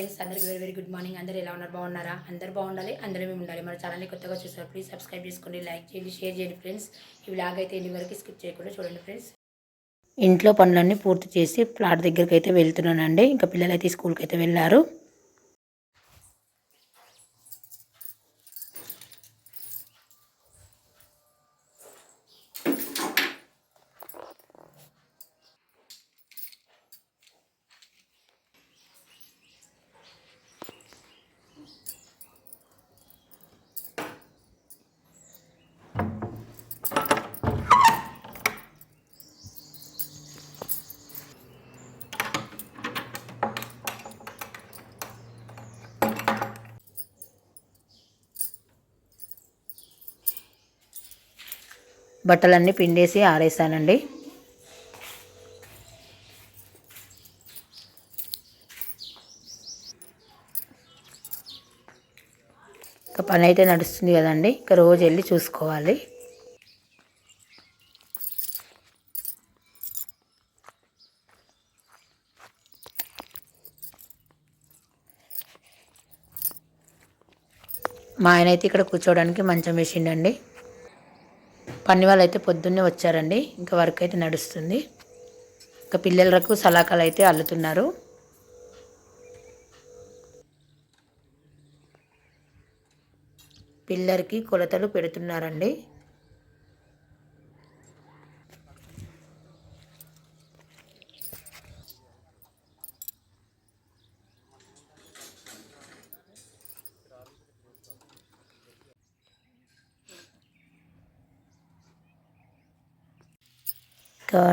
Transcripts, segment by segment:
Friends అందరికి very very good morning. అందరూ ఎలా ఉన్నారు? బాగున్నారా? అందరూ బాగుండాలి, అందరూ మేము ఉండాలి. మన ఛానల్ని కొత్తగా చూసారు, ప్లీజ్ సబ్స్క్రైబ్ చేసుకోండి, లైక్ చేయండి, షేర్ చేయండి ఫ్రెండ్స్. ఈ వ్లాగ్ అయితే ఎన్ని వరకు స్కిప్ చేయకుండా చూడండి ఫ్రెండ్స్. ఇంట్లో పనులన్నీ పూర్తి చేసి ఫ్లాట్ దగ్గరికి అయితే వెళ్తున్నానండి. ఇంకా పిల్లలు అయితే స్కూల్కి అయితే వెళ్ళారు. బట్టలన్నీ పిండేసి ఆరేసానండి. ఇంకా పని అయితే నడుస్తుంది కదండి, ఇంకా రోజు వెళ్ళి చూసుకోవాలి. మా ఆయన అయితే ఇక్కడ కూర్చోవడానికి మంచం వేసిండండి. పని వాళ్ళు అయితే పొద్దున్నే వచ్చారండి. ఇంకా వర్క్ అయితే నడుస్తుంది. ఇంకా పిల్లలకు సలాకాలు అయితే అల్లుతున్నారు. పిల్లలకి కొలతలు పెడుతున్నారండి.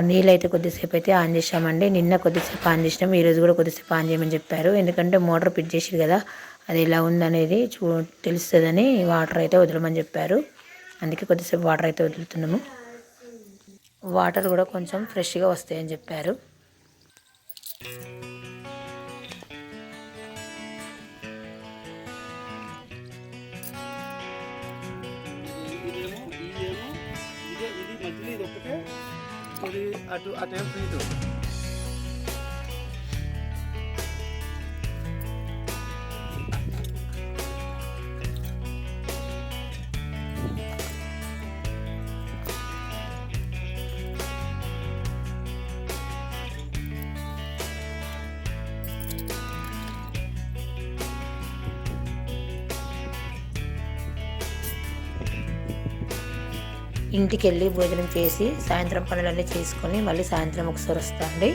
నీళ్ళు అయితే కొద్దిసేపు అయితే ఆన్ చేసామండి. నిన్న కొద్దిసేపు ఆన్ చేసినాం, ఈరోజు కూడా కొద్దిసేపు ఆన్ చేయమని చెప్పారు. ఎందుకంటే మోటార్ ఫిట్ చేసిరు కదా, అది ఎలా ఉందనేది తెలుస్తుందని వాటర్ అయితే వదలమని చెప్పారు. అందుకే కొద్దిసేపు వాటర్ అయితే వదులుతున్నాము. వాటర్ కూడా కొంచెం ఫ్రెష్గా వస్తాయని చెప్పారు. అటు అటేం ఫ్రీదు. ఇంటికి వెళ్ళి భోజనం చేసి సాయంత్రం పనులన్నీ చేసుకొని మళ్ళీ సాయంత్రం ఒకసారి వస్తా అండి.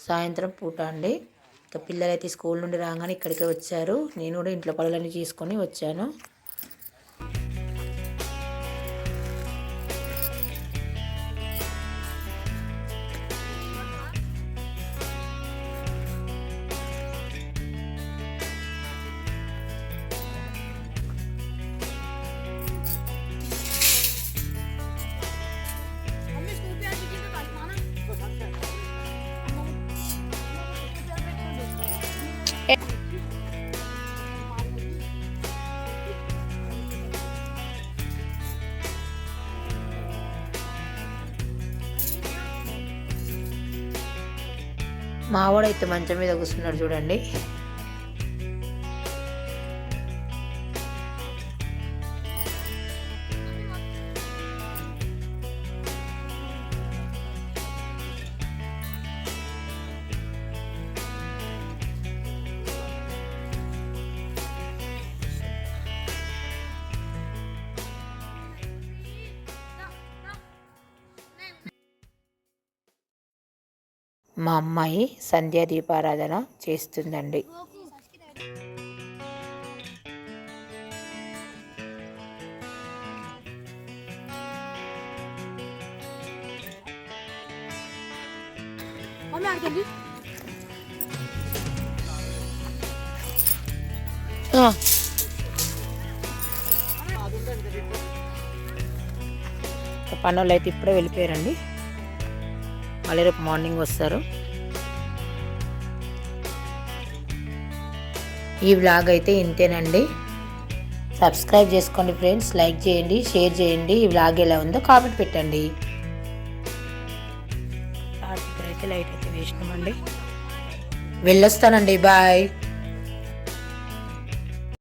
సాయంత్రం పూట అండి. ఇంకా పిల్లలైతే స్కూల్ నుండి రాగానే ఇక్కడికే వచ్చారు. నేను కూడా ఇంట్లో పనులన్నీ చేసుకొని వచ్చాను. మావాడైతే మంచం మీద కూర్చున్నాడు చూడండి. మా అమ్మాయి సంధ్యా దీపారాధన చేస్తుందండి. పనులు అయితే ఇప్పుడే వెళ్ళిపోయారండి. మళ్ళీ రేపు మార్నింగ్ వస్తారు. ఈ వ్లాగ్ అయితే ఇంతేనండి. సబ్స్క్రైబ్ చేసుకోండి ఫ్రెండ్స్, లైక్ చేయండి, షేర్ చేయండి. ఈ వ్లాగ్ ఎలా ఉందో కామెంట్ పెట్టండి. అయితే లైట్ అయితే వేసినామండి. వెళ్ళొస్తానండి, బాయ్.